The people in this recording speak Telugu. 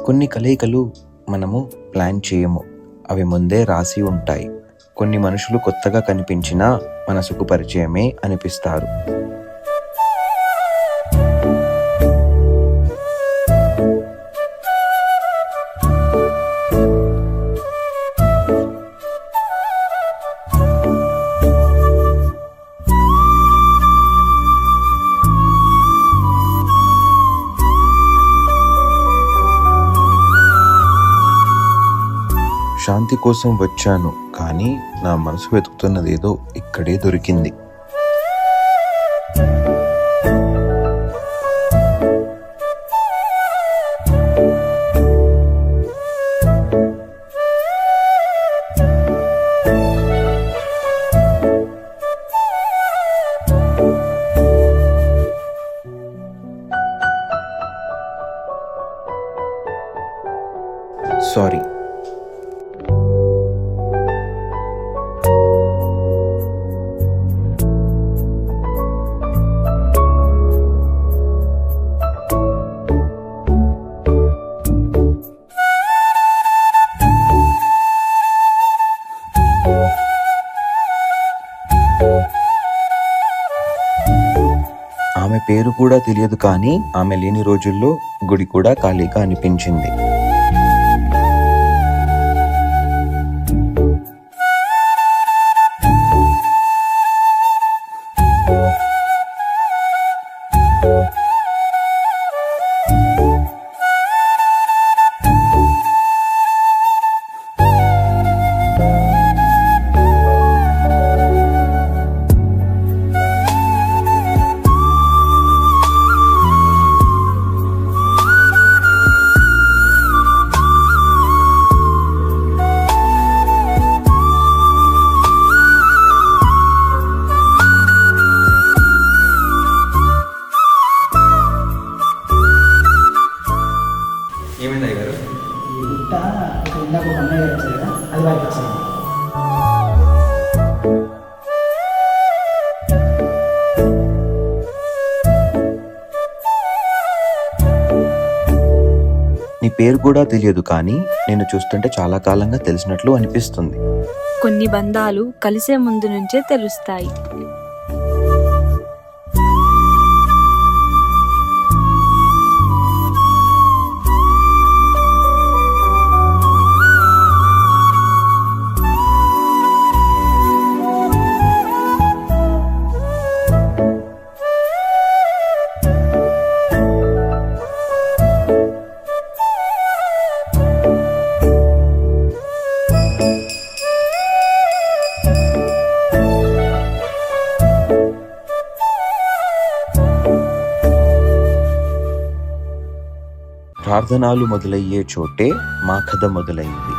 కొన్ని కలయికలు మనము ప్లాన్ చేయము, అవి ముందే రాసి ఉంటాయి. కొన్ని మనుషులు కొత్తగా కనిపించినా మనసుకు పరిచయమే అనిపిస్తారు. శాంతి కోసం వచ్చాను, కానీ నా మనసు వెతుకుతున్నదేదో ఇక్కడే దొరికింది. సారీ. ఆమె పేరు కూడా తెలియదు, కానీ ఆమె లేని రోజుల్లో గుడి కూడా ఖాళీగా అనిపించింది. ఏమైంది అయ్యగారు? ఈ గుట్ట ఇక్కడ ఇందాక ఒక అమ్మాయి వచ్చారు కదా, అది వారికి ఇచ్చింది. నీ పేరు కూడా తెలియదు, కానీ నేను చూస్తుంటే చాలా కాలంగా తెలిసినట్లు అనిపిస్తుంది. కొన్ని బంధాలు కలిసే ముందు నుంచే తెలుస్తాయి. ప్రార్థనలు మొదలయ్యే చోటే మా కథ మొదలైంది.